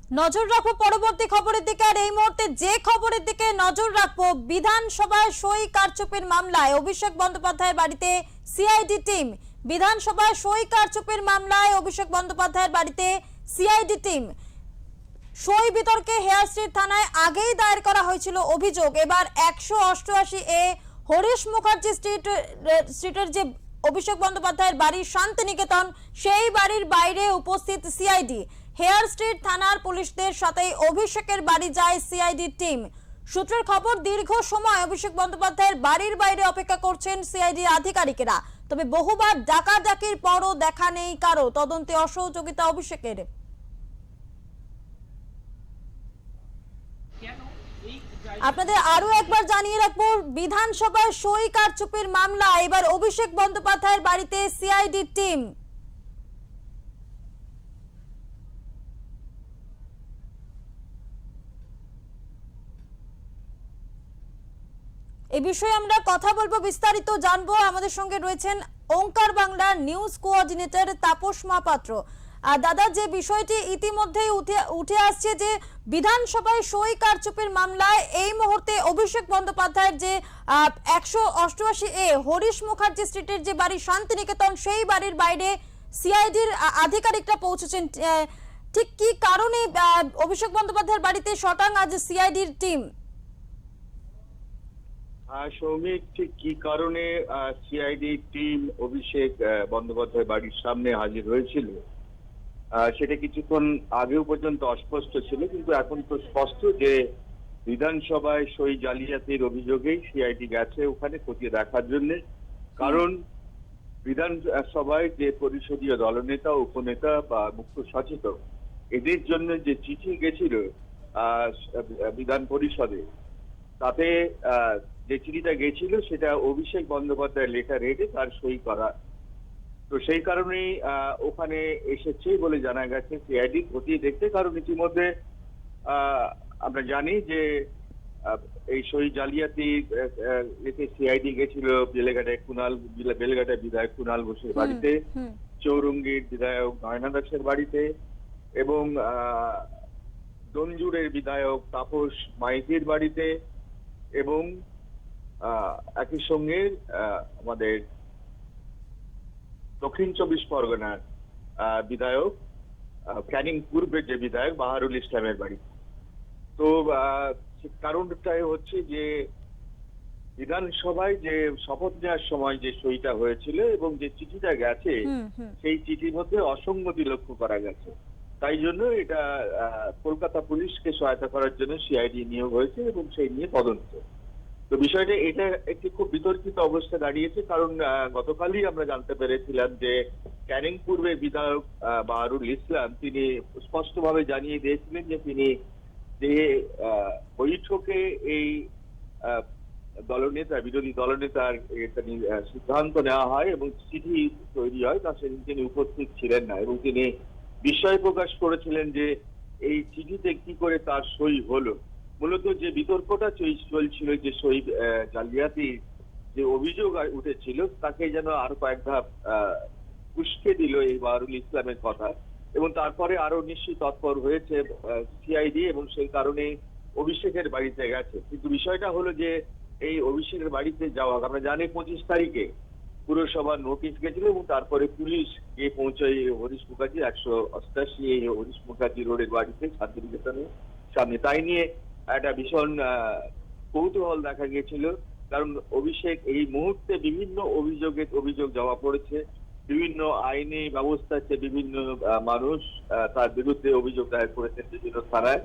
নজর রাখবো পরবর্তী খবরের দিকে। আর এই মুহূর্তে যে খবরের দিকে নজর রাখবো, বিধানসভায় সই কারচুপির মামলায় অভিষেক বন্দ্যোপাধ্যায়ের বাড়িতে সিআইডি টিম। বিধানসভায় সই কারচুপির মামলায় অভিষেক বন্দ্যোপাধ্যায়ের বাড়িতে সিআইডি টিম। সই বিতর্কে হেয়ার স্ট্রিট থানায় আগেই দায়ের করা হয়েছিল অভিযোগ। এবার 188 এ হরিশ মুখার্জি স্ট্রিটের যে অভিষেক বন্দ্যোপাধ্যায়ের বাড়ি শান্তিনিকেতন, সেই বাড়ির বাইরে উপস্থিত সিআইডি। হেয়ার স্ট্রিট থানার পুলিশদের সাথে অভিষেকের বাড়ি যায় সিআইডি টিম। সূত্রের খবর, দীর্ঘ সময় অভিষেক বন্দ্যোপাধ্যায়ের বাড়ির বাইরে অপেক্ষা করছেন সিআইডি আধিকারিকেরা। তবে বহুবার ডাকাডাকির পরও দেখা নেই কারো। তদন্তে অসহযোগিতা অভিষেকের। আপনাদের আরো একবার জানিয়ে রাখবো, বিধানসভায় সই কারচুপির মামলা এবার অভিষেক বন্দ্যোপাধ্যায়ের বাড়িতে সিআইডি টিম। এই বিষয়ে আমরা কথা বলবো, বিস্তারিত জানবো। আমাদের সঙ্গে রয়েছেন ওঙ্কার বাংলার নিউজ কোঅর্ডিনেটর তাপস মহাপাত্র। দাদা, যে বিষয়টি ইতিমধ্যেই উঠে আসছে যে বিধানসভায় সই কারচুপির মামলায় এই মুহূর্তে অভিষেক বন্দ্যোপাধ্যায়ের যে 188 এ হরিশ মুখার্জি স্ট্রিটের যে বাড়ি শান্তিনিকেতন, সেই বাড়ির বাইরে সিআইডির আধিকারিকরা পৌঁছেছেন। ঠিক কি কারণে অভিষেক বন্দ্যোপাধ্যায়ের বাড়িতে শটাং আজ সিআইডির টিম? সৌমিক, ঠিক কি কারণে সিআইডি টিম অভিষেক বন্দ্যোপাধ্যায় বাড়ির সামনে হাজির হয়েছিল সেটা কিছুক্ষণ আগেও পর্যন্ত অস্পষ্ট ছিল, কিন্তু এখন তো স্পষ্ট যে বিধানসভায় সই জালিয়াতির অভিযোগেই সিআইডি গেছে ওখানে খতিয়ে দেখার জন্য। কারণ বিধানসভায় যে পরিষদীয় দলনেতা, উপনেতা বা মুখ্য সচেতক, এদের জন্য যে চিঠি গেছিল বিধান পরিষদে, তাতে যে চিঠিটা গেছিল সেটা অভিষেক বন্দ্যোপাধ্যায়ের লেটার হেডে তার সই করা। তো সেই কারণেই ওখানে এসেছে বলে জানা গেছে সিআইডি খতিয়ে দেখতে। কারণ ইতিমধ্যে আমরা জানি যে এই সই জালিয়াতি সিআইডি গেছিল বেলেঘাটায় বিধায়ক কুণাল ঘোষের বাড়িতে, চৌরঙ্গীর বিধায়ক নয়না দাসের বাড়িতে এবং দঞ্জুরের বিধায়ক তাপস মাইতির বাড়িতে এবং একই সঙ্গে আমাদের দক্ষিণ 24 পরগনার বিধায়ক ক্যানিং পূর্বের যে বিধায়ক বাহারুল ইসলামের বাড়ি। তো কারণটাই হচ্ছে যে বিধানসভায় যে শপথ নেওয়ার সময় যে সইটা হয়েছিল এবং যে চিঠিটা গেছে সেই চিঠির মধ্যে অসঙ্গতি লক্ষ্য করা গেছে। তাই জন্য এটা কলকাতা পুলিশকে সহায়তা করার জন্য সিআইডি নিয়োগ হয়েছে এবং সেই নিয়ে তদন্ত। তো বিষয়টা এটা একটি খুব বিতর্কিত অবস্থা দাঁড়িয়েছে, কারণ গতকালই আমরা জানতে পেরেছিলাম যে ক্যানিং পূর্বের বিধায়ক বাহারুল ইসলাম তিনি স্পষ্টভাবে জানিয়ে দিয়েছিলেন যে তিনি যে বৈঠকে এই বিরোধী দলনেতার সিদ্ধান্ত নেওয়া হয় এবং চিঠি তৈরি হয় তা সেদিন তিনি উপস্থিত ছিলেন না এবং তিনি বিস্ময় প্রকাশ করেছিলেন যে এই চিঠিতে কি করে তার সই হলো। মূলত যে বিতর্কটা চলছিল, যে সই জালিয়াতি যে অভিযোগ উঠেছিল, তাকে যেন আরো কয়েক ধাপ উস্কে দিল এই বাহারুল ইসলামের কথা এবং তারপরে আরো নিশ্চিত তৎপর হয়েছে সিআইডি এবং সেই কারণে অভিষেকের বাড়িতে গেছে। কিন্তু বিষয়টা হলো যে এই অভিষেকের বাড়িতে যাওয়া, আমরা জানি 25 তারিখে পুরসভার নোটিশ গেছিল এবং তারপরে পুলিশ গিয়ে পৌঁছায় হরিশ মুখার্জি 188 এই হরিশ মুখার্জি রোডের বাড়িতে শান্তিনিকেতনের সামনে। তাই নিয়ে একটা ভীষণ কৌতূহল দেখা গিয়েছিল, কারণ অভিষেক এই মুহূর্তে বিভিন্ন অভিযোগ জমা পড়েছে, বিভিন্ন আইনি ব্যবস্থাতে বিভিন্ন মানুষ তার বিরুদ্ধে অভিযোগ দায়ের করেছে বিভিন্ন থানায়।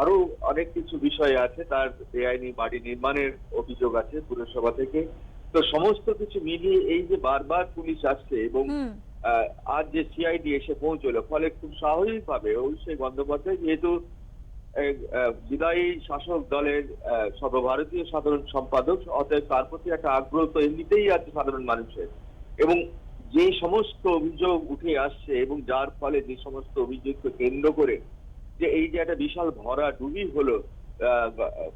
আরো অনেক কিছু বিষয় আছে, তার বেআইনি বাড়ি নির্মাণের অভিযোগ আছে পুরসভা থেকে। তো সমস্ত কিছু মিলিয়ে এই যে বারবার পুলিশ আসছে এবং আজ যে সিআইডি এসে পৌঁছলো, ফলে খুব স্বাভাবিকভাবে অভিষেক বন্দ্যোপাধ্যায় যেহেতু বিদায়ী শাসক দলের সর্বভারতীয় সাধারণ সম্পাদক, অতএব তার প্রতি একটা আগ্রহ তো এমনিতেই আছে সাধারণ মানুষের। এবং যে সমস্ত অভিযোগ উঠে আসছে এবং যার ফলে যে সমস্ত অভিযোগকে কেন্দ্র করে যে এই যে একটা বিশাল ভরাডুবি হলো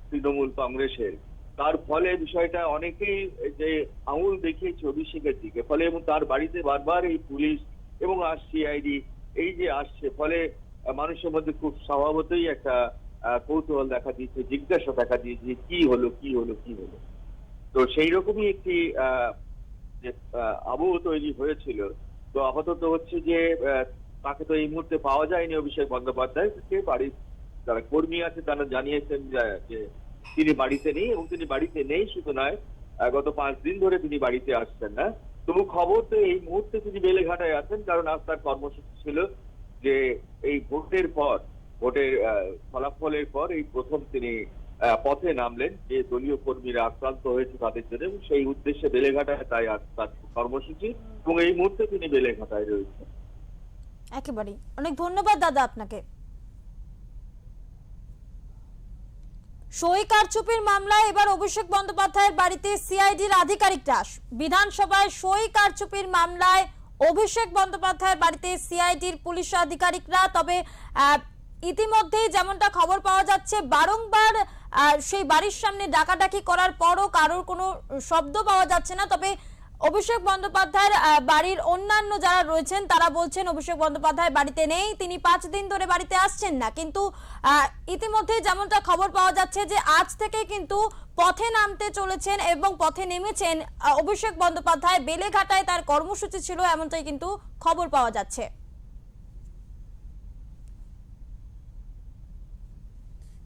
তৃণমূল কংগ্রেসের, তার ফলে বিষয়টা অনেকেই যে আঙুল দেখিয়েছে অভিষেকের দিকে, ফলে এবং তার বাড়িতে বারবার এই পুলিশ এবং সিআইডি এই যে আসছে, ফলে মানুষের মধ্যে খুব স্বভাবতই একটা কৌতূহল দেখা দিয়েছে, জিজ্ঞাসা দেখা দিয়েছে যে কি হলো কি হলো কি হলো। তো সেই রকমই একটি যে আবহ তৈরি হয়েছিল। তো আপাতত হচ্ছে যে তাকে তো এই মুহূর্তে পাওয়া যায়নি অভিষেক বন্দ্যোপাধ্যায়কে। বাড়ির যারা কর্মী আছে তারা জানিয়েছেন যে তিনি বাড়িতে নেই, এবং তিনি বাড়িতে নেই শুধু নয়, গত 5 দিন ধরে তিনি বাড়িতে আসছেন না। তবু খবর তো এই মুহূর্তে তিনি বেলেঘাটায় আছেন, কারণ আজ তার কর্মসূচি ছিল যে এই ভোটের ফলাফলের পর এই প্রথম তিনি পথে নামলেন, যে দলীয় কর্মীরা আক্রান্ত হয়েছে তাদের জন্য, এবং সেই উদ্দেশ্যে বেলেঘাটায় তাই আজ তার কর্মসূচি, এবং এই মুহূর্তে তিনি বেলেঘাটায় রয়েছেন। একেবারেই, অনেক ধন্যবাদ দাদা আপনাকে। সই কারচুপির মামলায় এবার অভিষেক বন্দ্যোপাধ্যায়ের বাড়িতে সিআইডির আধিকারিকরা। বিধানসভায় সই কারচুপির মামলায় অভিষেক বন্দ্যোপাধ্যায়ের বাড়িতে সিআইডির পুলিশ আধিকারিকরা। তবে ইতিমধ্যেই যেমনটা খবর পাওয়া যাচ্ছে, বারংবার সেই বাড়ির সামনে ডাকাডাকি করার পরও কারোর কোনো শব্দ পাওয়া যাচ্ছে না। তবে অভিষেক বন্দ্যোপাধ্যায়ের বাড়ির অন্যান্য যারা রয়েছেন তারা বলছেন অভিষেক বন্দ্যোপাধ্যায় বাড়িতে নেই, তিনি 5 দিন ধরে বাড়িতে আসছেন না। কিন্তু ইতিমধ্যে যেমনটা খবর পাওয়া যাচ্ছে যে আজ থেকে কিন্তু পথে নামতে চলেছেন এবং পথে নেমেছেন অভিষেক বন্দ্যোপাধ্যায়। বেলেঘাটায় তার কর্মসূচি ছিল, এমনটাই কিন্তু খবর পাওয়া যাচ্ছে।